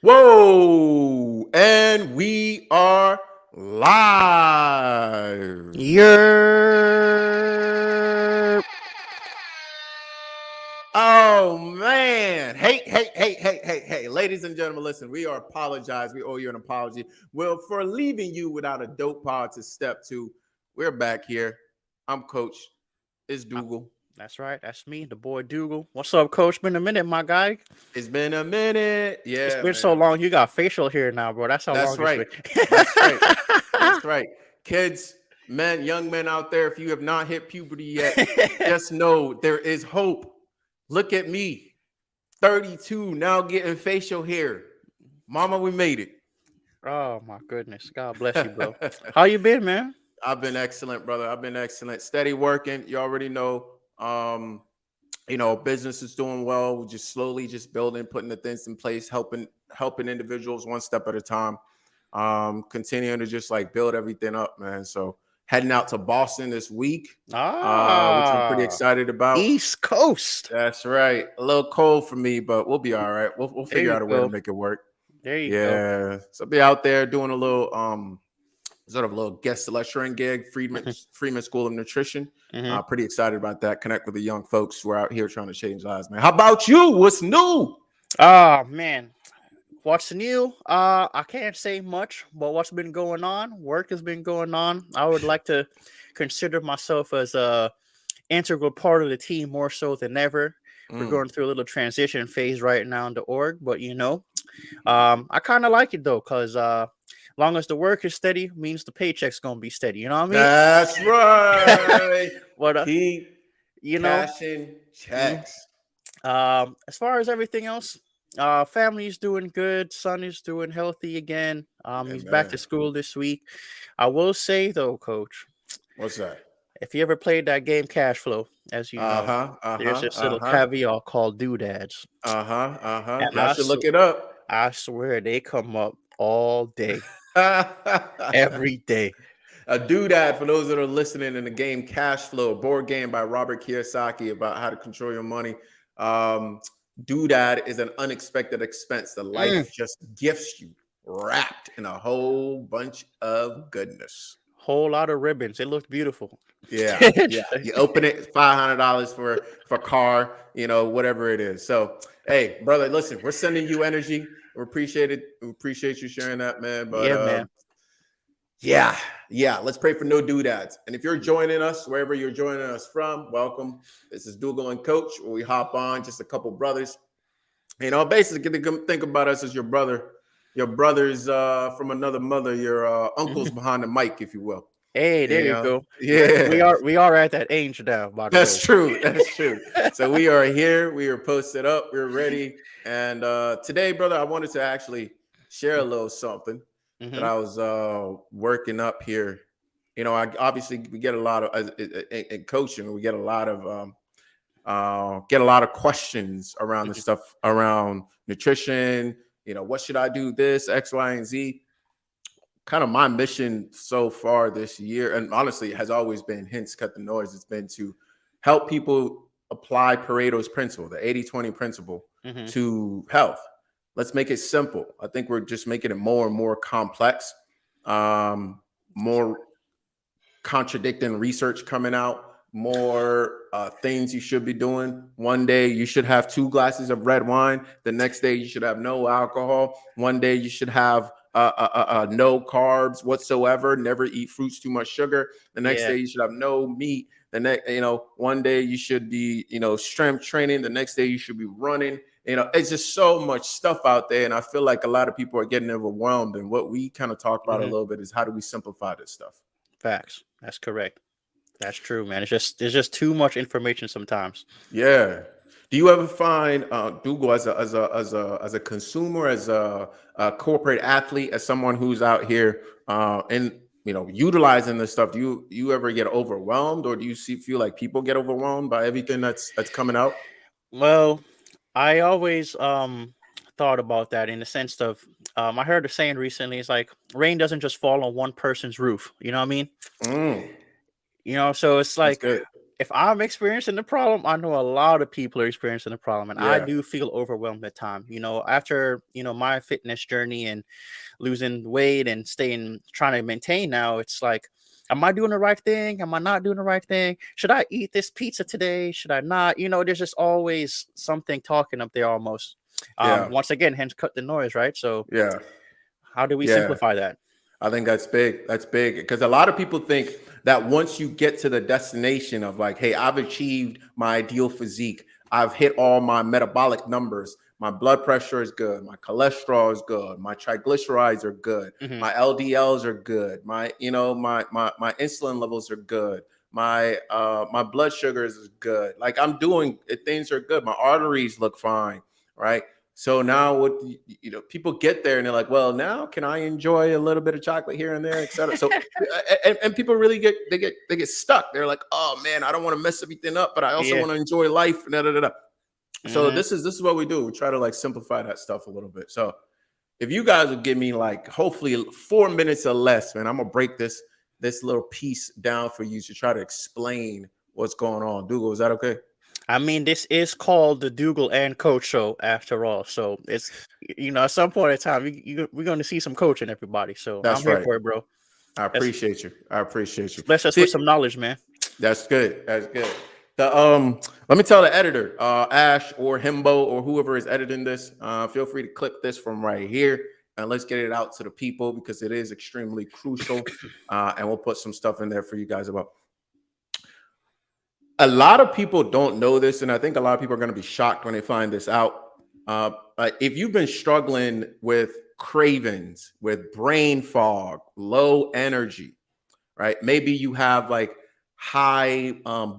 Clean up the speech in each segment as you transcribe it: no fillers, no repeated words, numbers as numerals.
Whoa! And we are live. You're Oh man. Hey. Ladies and gentlemen, listen, we are apologize. We owe you an apology. Well, for leaving you without a dope pod to step to. We're back here. I'm Coach. It's uh, Dougal. that's right. That's me, the boy Dougal. What's up, Coach? Been a minute, my guy. It's been a minute. It's Yeah, been so man. long. You got facial hair now, bro. That's how That's long it's right. been. That's right. That's right. Kids, men, young men out there, if you have not hit puberty yet, just know there is hope. Look at me, 32, now getting facial hair. Mama, we made it. Oh my goodness. God bless you, bro. How you been, man? I've been excellent, brother. I've been excellent. Steady working. You already know. Business is doing well. We're just slowly just building, putting the things in place, helping individuals one step at a time. Continuing to just like build everything up, man. So heading out to Boston this week, which I'm pretty Ah, excited about. East Coast. That's right. A little cold for me, but we'll be all right. We'll There figure you out a way to go. make it work. There you go. Yeah. So be out there doing a little sort of a little guest lecturing gig, Freeman School of Nutrition. hmm Pretty excited about that. Connect with the young folks who are out here trying to change lives, man. How about you? What's new? Oh man. What's new? I can't say much, but what's been going on? Work has been going on. I would like to consider myself as a integral part of the team more so than ever. We're Mm. going through a little transition phase right now in the org, but I kind of like it though, cause long as the work is steady, means the paycheck's gonna be steady. You know what I mean? That's right. but Keep you know, cashing mm, checks. as far as everything else, family's doing good. Son is doing healthy again. He's back to Amen. school this week. I will say though, Coach, What's that? if you ever played that game Cash Flow, as you know, Uh-huh. there's Uh-huh. this little Uh-huh. caveat called doodads, Uh-huh. Uh-huh. and Y'all should look it up. I swear they come up all day, every day. A doodad for those that are listening in the game Cash Flow, a board game by Robert Kiyosaki about how to control your money. Um, doodad is an unexpected expense that Mm, life just gifts you, wrapped in a whole bunch of goodness. whole lot of ribbons. It looked beautiful. Yeah, yeah. You open it, $500 for car, whatever it is. So, hey, brother, listen, we're sending you energy. We appreciate it. We appreciate you sharing that, man. But Yeah, man. yeah, yeah. Let's pray for no doodads. And if you're joining us, wherever you're joining us from, welcome. This is Dougal and Coach, where we hop on, just a couple brothers. Basically, think about us as your brothers from another mother, your uncles behind the mic, if you will. Hey, there you go. We Yeah, are we are at that age now, by the that's way. true. That's true. So we are here. We are posted up. We're ready. And today, brother, I wanted to actually share a little something that hmm I was working up here. I obviously we get a lot of in coaching. We get a lot of questions around the stuff around nutrition. What should I do? This X, Y, and Z. Kind of my mission so far this year, and honestly, it has always been, hence cut the noise, it's been to help people apply Pareto's principle, the 80-20 principle, hmm to health. Let's make it simple. I think we're just making it more and more complex, more contradicting research coming out, more things you should be doing. One day you should have 2 glasses of red wine. The next day you should have no alcohol. One day you should have no carbs whatsoever. Never eat fruits, too much sugar. The next Yeah. day you should have no meat. The next, one day you should be, strength training. The next day you should be running. It's just so much stuff out there, and I feel like a lot of people are getting overwhelmed. And what we kind of talk about a hmm little bit is how do we simplify this stuff? Facts. That's correct. That's true, man. It's just too much information sometimes. Yeah. Do you ever find Google as a consumer, as a corporate athlete, as someone who's out here and utilizing this stuff? Do you ever get overwhelmed, or do you feel like people get overwhelmed by everything that's coming out? Well, I always thought about that in the sense of I heard a saying recently. It's like rain doesn't just fall on one person's roof. You know what I mean? Mm, So it's that's like good. if I'm experiencing the problem, I know a lot of people are experiencing the problem, and I Yeah. do feel overwhelmed at time. After my fitness journey and losing weight and trying to maintain now, it's like, am I doing the right thing? Am I not doing the right thing? Should I eat this pizza today? Should I not? There's just always something talking up there almost. Yeah. Once again, hence cut the noise, right? So Yeah. how do we Yeah. simplify that? I think that's big. That's big because a lot of people think that once you get to the destination of like, hey, I've achieved my ideal physique, I've hit all my metabolic numbers, my blood pressure is good, my cholesterol is good, my triglycerides are good, Mhm. my LDLs are good, my insulin levels are good, my blood sugars is good. Like I'm doing things are good. My arteries look fine, right? So now what people get there and they're like, well, now can I enjoy a little bit of chocolate here and there, et cetera. So and people really get stuck. They're like, oh man, I don't want to mess everything up, but I also Yeah. want to enjoy life. Da, da, da, da. So Mhm. this is what we do. We try to like simplify that stuff a little bit. So if you guys would give me like hopefully 4 minutes or less, man, I'm gonna break this little piece down for you to try to explain what's going on. Dougal, is that okay? I mean, this is called the Dougal and Coach Show after all. So it's, at some point in time, we're going to see some coaching, everybody. So I'm That's here right. for it, bro. I Let's, appreciate you. I appreciate you. bless us with See, some knowledge, man. that's good. That's good. Let me tell the editor, Ash or Himbo or whoever is editing this, feel free to clip this from right here and let's get it out to the people because it is extremely crucial. And we'll put some stuff in there for you guys about. A lot of people don't know this, and I think a lot of people are going to be shocked when they find this out. If you've been struggling with cravings, with brain fog, low energy, right? Maybe you have like high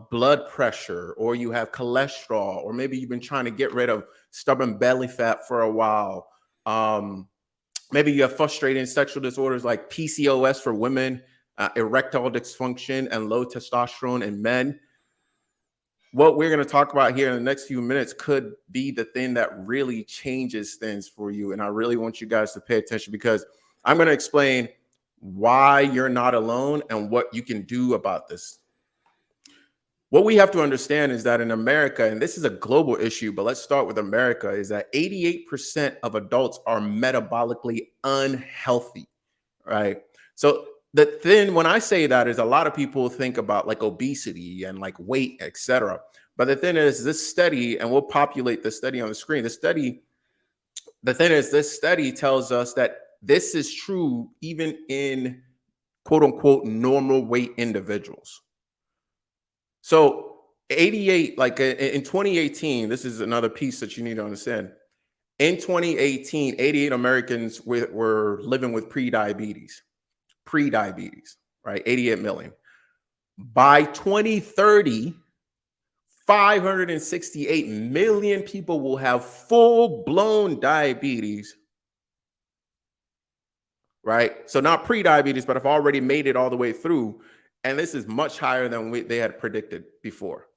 blood pressure, or you have cholesterol, or maybe you've been trying to get rid of stubborn belly fat for a while. Maybe you have frustrating sexual disorders like PCOS for women, erectile dysfunction, and low testosterone in men. What we're going to talk about here in the next few minutes could be the thing that really changes things for you. And I really want you guys to pay attention because I'm going to explain why you're not alone and what you can do about this. What we have to understand is that in America, and this is a global issue, but let's start with America, is that 88% of adults are metabolically unhealthy, right? So the thing when I say that is a lot of people think about like obesity and like weight, etc. But the thing is, this study, and we'll populate the study on the screen. The thing is, this study tells us that this is true even in quote unquote normal weight individuals. So 88, like in 2018, this is another piece that you need to understand. In 2018, 88 Americans were living with pre-diabetes, right? 88 million. By 2030, 568 million people will have full-blown diabetes, right? So not pre-diabetes, but have already made it all the way through. And this is much higher than they had predicted before,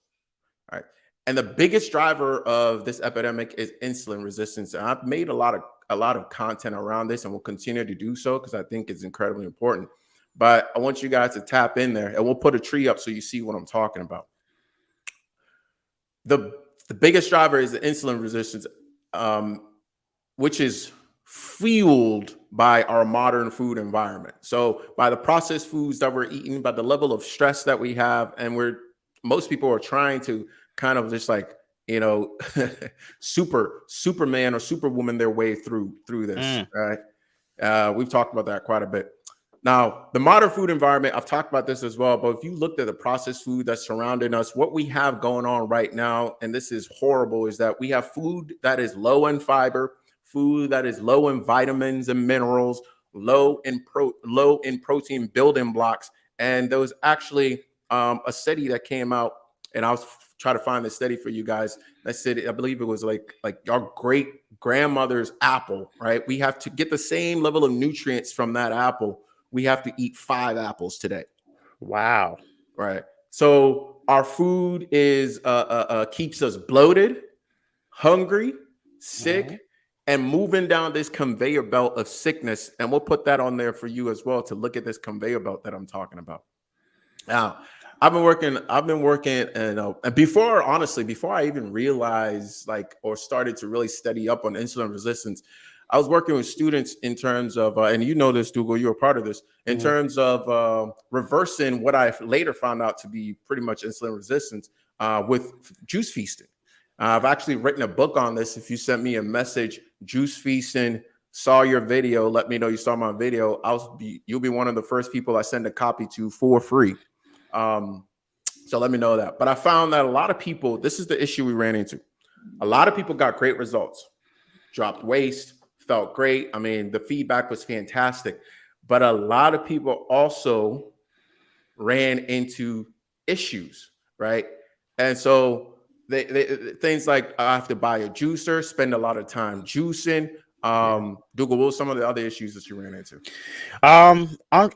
right? And the biggest driver of this epidemic is insulin resistance. And I've made a lot of content around this and will continue to do so because I think it's incredibly important. But I want you guys to tap in there and we'll put a tree up so you see what I'm talking about. The biggest driver is the insulin resistance, which is fueled by our modern food environment. So by the processed foods that we're eating, by the level of stress that we have, and most people are trying to kind of just like, Superman or Superwoman their way through this, right? We've talked about that quite a bit. Now, the modern food environment, I've talked about this as well, but if you looked at the processed food that's surrounding us, what we have going on right now, and this is horrible, is that we have food that is low in fiber, food that is low in vitamins and minerals, low in protein building blocks. And there was actually a study that came out, and I'll try to find the study for you guys. That said, I believe it was like our great grandmother's apple, right? We have to get the same level of nutrients from that apple. We have to eat 5 apples today. Wow. Right. So our food is keeps us bloated, hungry, sick, and moving down this conveyor belt of sickness. And we'll put that on there for you as well to look at this conveyor belt that I'm talking about. Now, I've been working, and before, honestly, before I even realized like or started to really study up on insulin resistance, I was working with students in terms of, and you know this, Dougal, you're a part of this, in Mhm. terms of reversing what I later found out to be pretty much insulin resistance with juice feasting. I've actually written a book on this. If you sent me a message, juice feasting, saw your video, let me know you saw my video. You'll be one of the first people I send a copy to for free. Um, so let me know that. But I found that a lot of people, this is the issue we ran into. A lot of people got great results, dropped waist, felt great. I mean, the feedback was fantastic. But a lot of people also ran into issues, right? And so things like I have to buy a juicer, spend a lot of time juicing. Yeah. Dougal, what were some of the other issues that you ran into?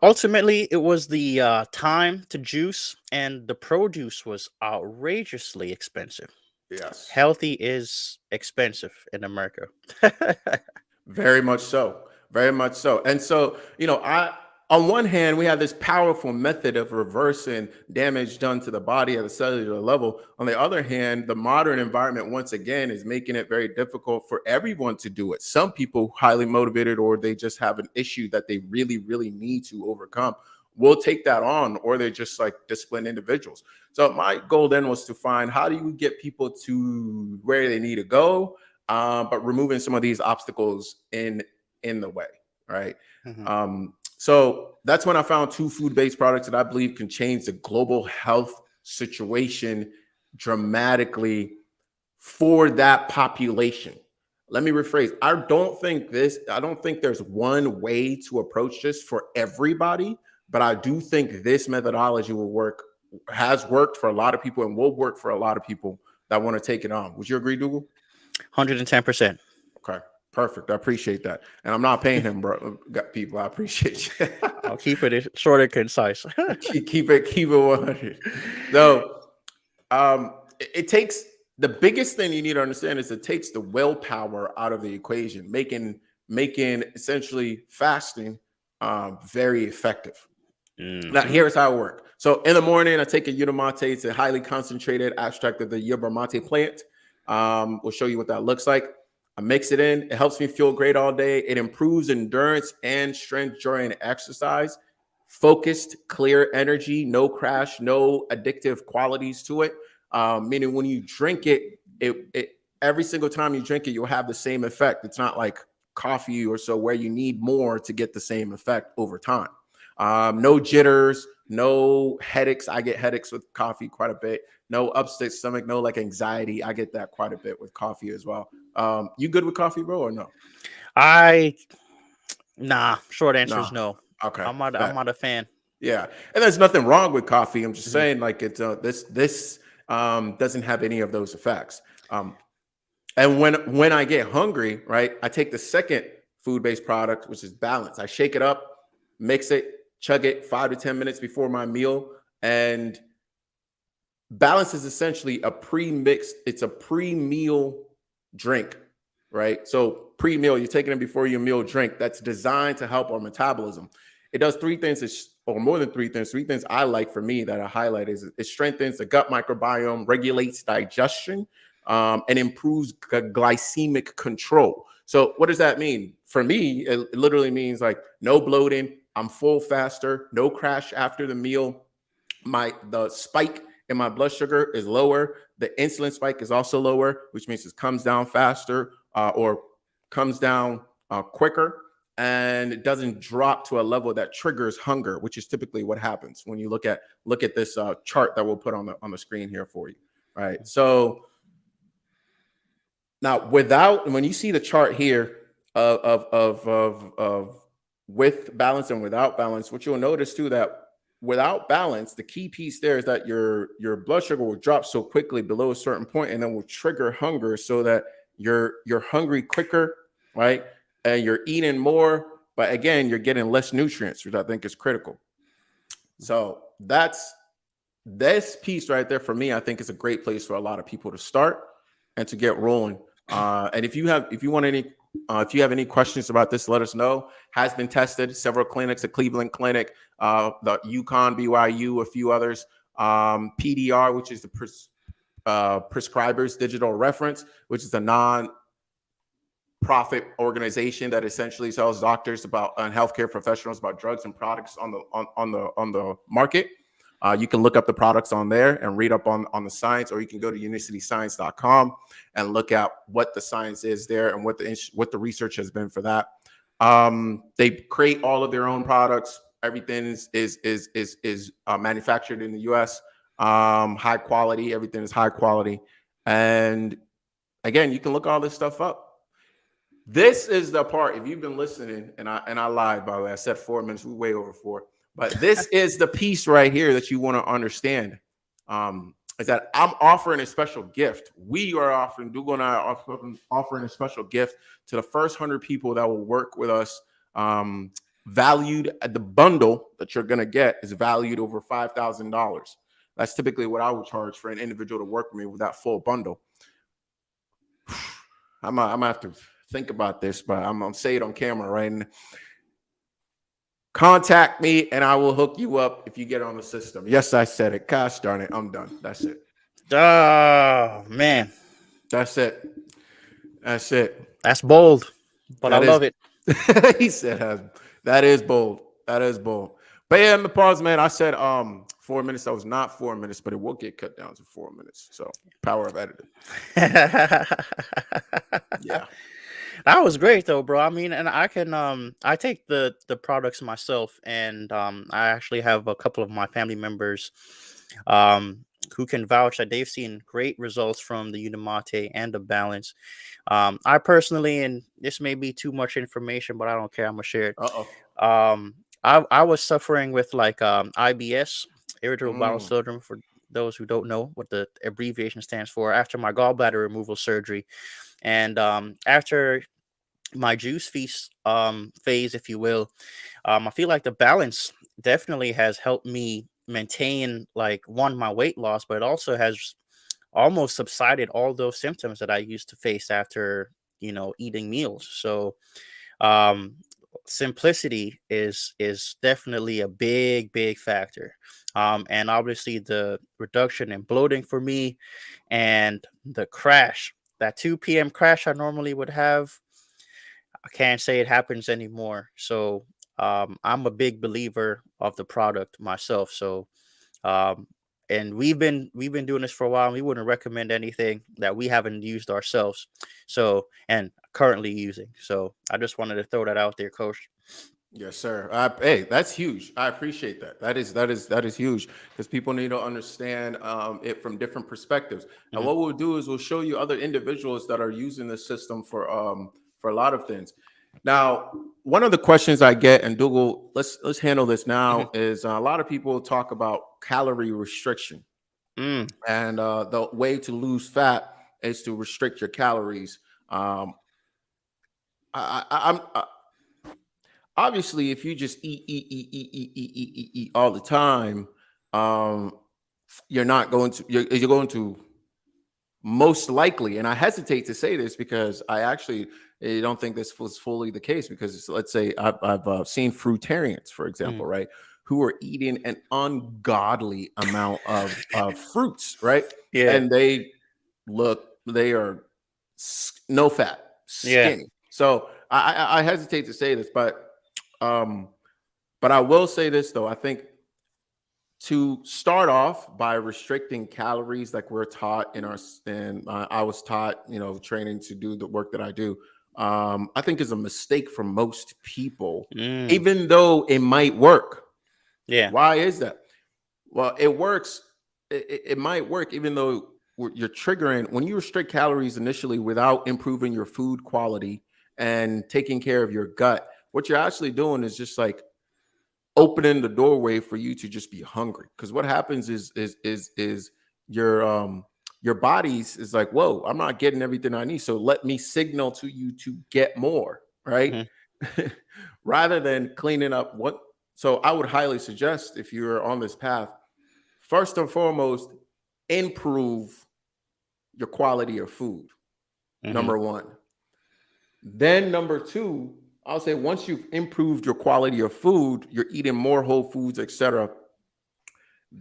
Ultimately, it was the time to juice, and the produce was outrageously expensive. Yes. Healthy is expensive in America. Very much so. Very much so. And so, I on one hand, we have this powerful method of reversing damage done to the body at a cellular level. On the other hand, the modern environment once again is making it very difficult for everyone to do it. Some people highly motivated or they just have an issue that they really, really need to overcome will take that on, or they're just like disciplined individuals. So my goal then was to find how do you get people to where they need to go, but removing some of these obstacles in the way, right? Mhm. So that's when I found two food-based products that I believe can change the global health situation dramatically for that population. Let me rephrase. I don't think there's one way to approach this for everybody, but I do think this methodology has worked for a lot of people and will work for a lot of people that want to take it on. Would you agree, Dougal? 110%. Okay, perfect. I appreciate that. And I'm not paying him, bro. Got people. I appreciate you. I'll keep it short and concise. keep it 100. So, it takes the biggest thing you need to understand is it takes the willpower out of the equation, making essentially fasting very effective. Now, Mhm. here's how it works. So, in the morning, I take a yerba mate. It's a highly concentrated extract of the yerba mate plant. We'll show you what that looks like. I mix it in. It helps me feel great all day. It improves endurance and strength during exercise. Focused, clear energy, no crash, no addictive qualities to it. Meaning when you drink it every single time you drink it, you'll have the same effect. It's not like coffee or so where you need more to get the same effect over time. No jitters, no headaches. I get headaches with coffee quite a bit. No upset stomach, no like anxiety. I get that quite a bit with coffee as well. You good with coffee, bro, or no? I Nah. Short answer is No. no. Okay. I'm not a fan. Yeah, and there's nothing wrong with coffee. I'm just Mhm. saying, like it's this doesn't have any of those effects. And when I get hungry, right, I take the second food-based product, which is Balance. I shake it up, mix it, chug it 5 to 10 minutes before my meal, and Balance is essentially a pre-mixed. It's a pre-meal drink, right? So pre-meal, you're taking it before your meal drink. That's designed to help our metabolism. It does three things, or more than three things. Three things I like for me that I highlight is it strengthens the gut microbiome, regulates digestion, and improves glycemic control. So what does that mean? For me, it literally means like no bloating. I'm full faster, no crash after the meal. The spike in my blood sugar is lower. The insulin spike is also lower, which means it comes down faster or comes down quicker, and it doesn't drop to a level that triggers hunger, which is typically what happens when you look at this chart that we'll put on the screen here for you. Right. So now, when you see the chart here of with balance and without balance, what you'll notice too that without balance, the key piece there is that your blood sugar will drop so quickly below a certain point, and then will trigger hunger, so that you're hungry quicker, right? And you're eating more, but again, you're getting less nutrients, which I think is critical. So that's this piece right there for me. I think is a great place for a lot of people to start and to get rolling. And if you have any questions about this, let us know. Has been tested several clinics, the Cleveland Clinic, the UConn, BYU, a few others. PDR, which is the prescribers digital reference, which is a non-profit organization that essentially tells doctors about and healthcare professionals about drugs and products on the market. You can look up the products on there and read up on the science, or you can go to unicityscience.com and look at what the science is there and what the research has been for that. They create all of their own products. Everything is manufactured in the U.S. High quality. Everything is high quality. And again, you can look all this stuff up. This is the part. If you've been listening, and I lied, by the way, I said 4 minutes. We're way over 4. But this is the piece right here that you want to understand. Is that I'm offering a special gift. We are offering, Dougal and I are offering a special gift to the first 100 people that will work with us. Valued at the bundle that you're going to get is valued over $5,000. That's typically what I would charge for an individual to work with me with that full bundle. I'm gonna have to think about this, but I'm gonna say it on camera, right? And contact me and I will hook you up if you get on the system. Yes, I said it. Gosh darn it. I'm done. That's it. Oh, man. That's it. That's it. That's bold, but I love it. He said that is bold. That is bold. But yeah, in the pause, man, I said 4 minutes. That was not 4 minutes, but it will get cut down to 4 minutes. So power of editing. Yeah. That was great though, bro. I mean, and I can I take the products myself, and I actually have a couple of my family members who can vouch that they've seen great results from the Unimate and the Balance. I personally, and this may be too much information, but I don't care. I'm gonna share it. I was suffering with like IBS, irritable bowel syndrome, for those who don't know what the abbreviation stands for, after my gallbladder removal surgery. And after my juice feast phase, if you will, I feel like the Balance definitely has helped me maintain, like, one, my weight loss, but it also has almost subsided all those symptoms that I used to face after, eating meals. So simplicity is definitely a big factor. And obviously the reduction in bloating for me, and the crash, that 2 p.m. crash I normally would have, I can't say it happens anymore. So I'm a big believer of the product myself. So and we've been doing this for a while, and we wouldn't recommend anything that we haven't used ourselves. So, and currently using. So I just wanted to throw that out there, Coach. Yes, sir. Hey, that's huge. I appreciate that. That is huge, because people need to understand it from different perspectives. And what we'll do is we'll show you other individuals that are using this system for a lot of things. Now, one of the questions I get, and Dougal, let's handle this now, is a lot of people talk about calorie restriction, and the way to lose fat is to restrict your calories. I'm obviously, if you just eat all the time, you're not going to, you're going to most likely, and I hesitate to say this because I actually don't think this was fully the case, because let's say I've seen fruitarians, for example, right, who are eating an ungodly amount of fruits, right? Yeah. And they are no fat, skinny. So I hesitate to say this, but I will say this though. I think to start off by restricting calories, like we're taught I was taught, training to do the work that I do, I think is a mistake for most people, even though it might work. Yeah. Why is that? Well, it works. It might work, even though you're triggering when you restrict calories initially without improving your food quality and taking care of your gut. What you're actually doing is just like opening the doorway for you to just be hungry. Because what happens is your body's is like, whoa, I'm not getting everything I need, so let me signal to you to get more, right? Rather than cleaning up what. So I would highly suggest, if you're on this path, first and foremost, improve your quality of food. Number one. Then number two, I'll say, once you've improved your quality of food, you're eating more whole foods, etc.,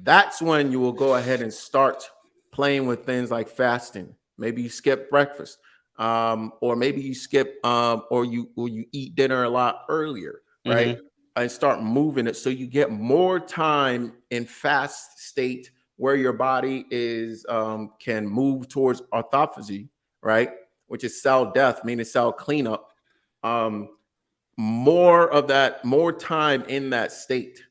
that's when you will go ahead and start playing with things like fasting. Maybe you skip breakfast, or maybe you skip, or you eat dinner a lot earlier, right? Hmm. And start moving it so you get more time in fast state where your body is can move towards autophagy, right? Which is cell death, meaning cell cleanup. Um, more time in that state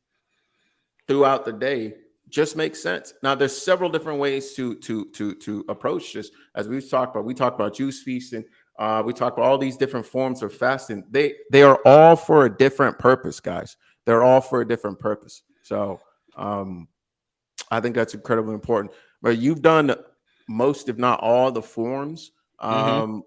throughout the day just makes sense. Now, there's several different ways to approach this. As we've talked about, we talked about juice feasting. We talked about all these different forms of fasting. They are all for a different purpose, guys. They're all for a different purpose. So I think that's incredibly important. But you've done most, if not all, the forms. Hmm.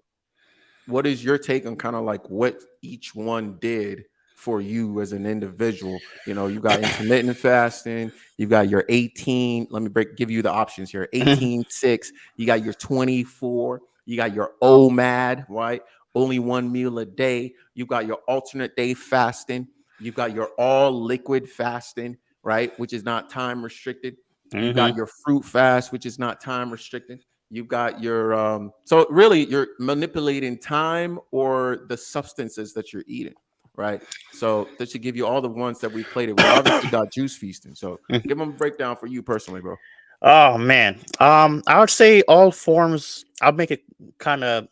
What is your take on kind of like what each one did for you as an individual? You know, you got intermittent fasting, you got your 18. Let me give you the options here: 18-6, you got your 24, you got your OMAD, right? Only one meal a day. You got your alternate day fasting, you've got your all liquid fasting, right? Which is not time restricted. You got Hmm. your fruit fast, which is not time restricted. You've got your so really you're manipulating time or the substances that you're eating, right? So that should give you all the ones that we've played it. We obviously got juice feasting. So give them a breakdown for you personally, bro. Oh man. I would say all forms. I'll make it kind of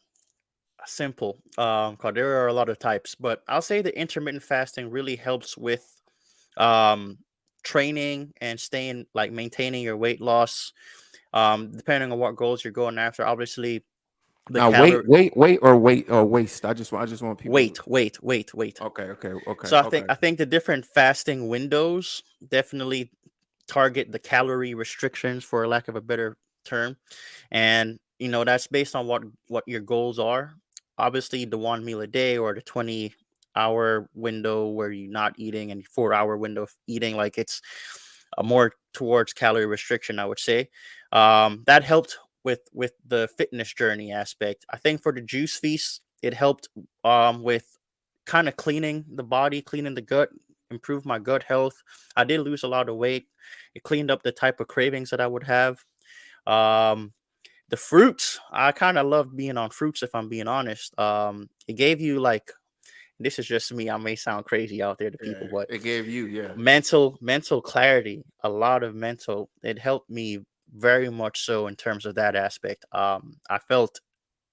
simple. Cause there are a lot of types, but I'll say the intermittent fasting really helps with um training and staying like maintaining your weight loss. Depending on what goals you're going after. Obviously, the Now calorie wait or waste. I just want people. wait. Okay. So I think Okay. I think the different fasting windows definitely target the calorie restrictions, for lack of a better term, and that's based on what your goals are. Obviously, the 1 meal a day or the 20-hour window where you're not eating and 4-hour window of eating, like it's more towards calorie restriction, I would say. That helped with the fitness journey aspect. I think for the juice feast, it helped with kind of cleaning the body, cleaning the gut, improve my gut health. I did lose a lot of weight. It cleaned up the type of cravings that I would have. Um, the fruits, I kind of loved being on fruits, if I'm being honest. It gave you like, this is just me. I may sound crazy out there to people, Yeah, but it gave you, yeah. mental clarity, a lot of mental. It helped me very much so in terms of that aspect. I felt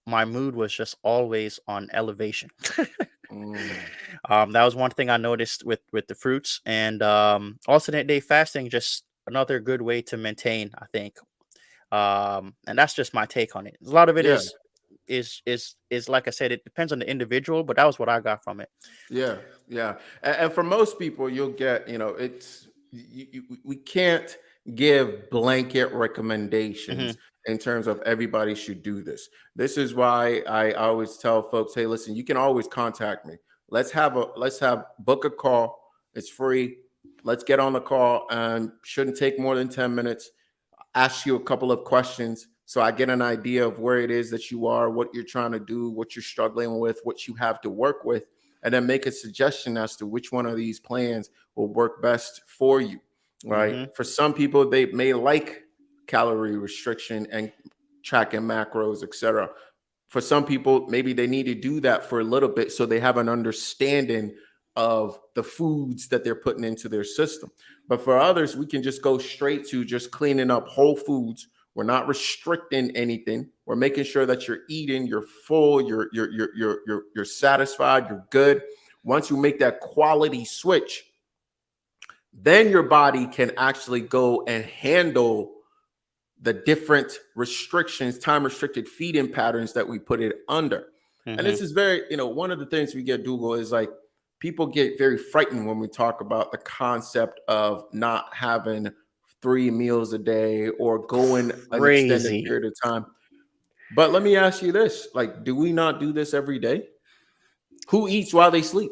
my mood was just always on elevation. Mm. That was one thing I noticed with the fruits, and alternate day fasting, just another good way to maintain, I think. And that's just my take on it. A lot of it Yeah. is like I said, it depends on the individual, but that was what I got from it. Yeah, yeah. And for most people, you'll get, it's we can't give blanket Hmm. recommendations in terms of everybody should do this. This is why I always tell folks, hey, listen, you can always contact me. Let's have book a call. It's free. Let's get on the call and shouldn't take more than 10 minutes. Ask you a couple of questions so I get an idea of where it is that you are, what you're trying to do, what you're struggling with, what you have to work with, and then make a suggestion as to which one of these plans will work best for you. Right. Hmm. For some people, they may like calorie restriction and tracking macros, etc. For some people, maybe they need to do that for a little bit so they have an understanding of the foods that they're putting into their system. But for others, we can just go straight to just cleaning up whole foods. We're not restricting anything. We're making sure that you're eating, you're full, you're satisfied, you're good. Once you make that quality switch, then your body can actually go and handle the different restrictions, time restricted feeding patterns that we put it under. And Hmm. this is very, one of the things we get, Dougal, is like people get very frightened when we talk about the concept of not having 3 meals a day or going an extended Crazy. period of time. But let me ask you this, like, do we not do this every day? Who eats while they sleep?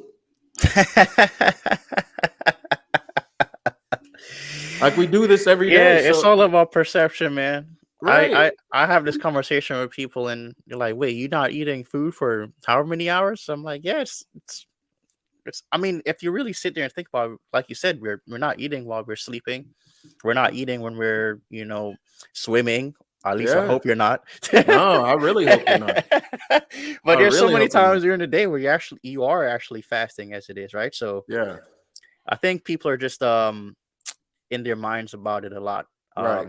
Like, we do this every Yeah, day. it's So, all about perception, man. I, right. I I have this conversation with people, and they're like, "Wait, you're not eating food for however many hours?" I'm like, "Yes, I mean, if you really sit there and think about it, like you said, we're not eating while we're sleeping. We're not eating when we're, swimming. At least I Yeah. hope you're not. No, I really hope you're not. But I there's so really many hope you're not. times during the day where you are actually fasting as it is, right? So Yeah. I think people are just in their minds about it a lot. Right.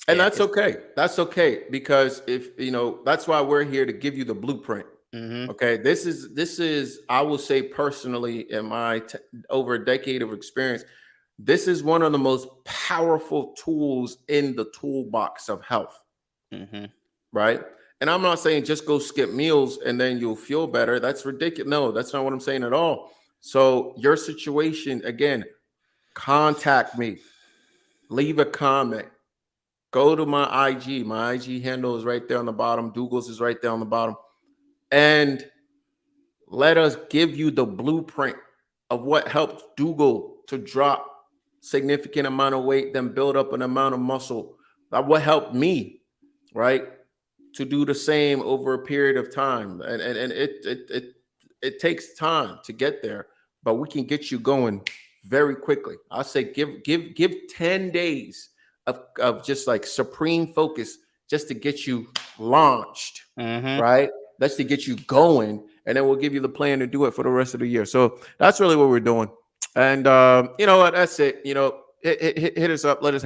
And Yeah. that's okay. That's okay, because if that's why we're here, to give you the blueprint. Mm-hmm. Okay, this is I will say personally, in my over a decade of experience, this is one of the most powerful tools in the toolbox of health, Mm-hmm. right? And I'm not saying just go skip meals and then you'll feel better. That's ridiculous. No, that's not what I'm saying at all. So your situation, again, contact me, leave a comment, go to my IG. My IG handle is right there on the bottom. Douglas is right there on the bottom. And let us give you the blueprint of what helped Dougal to drop significant amount of weight, then build up an amount of muscle. What helped me, right, to do the same over a period of time. And it takes time to get there, but we can get you going very quickly. I say give 10 days of just like supreme focus, just to get you launched, Mm-hmm. right? That's to get you going, and then we'll give you the plan to do it for the rest of the year. So that's really what we're doing. And you know what? That's it. Hit us up. Let it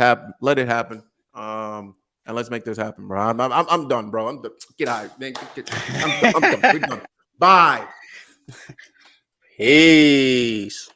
happen. And let's make this happen, bro. I'm done, bro. I'm done. Get out, man. I'm done. We're done. Bye. Peace.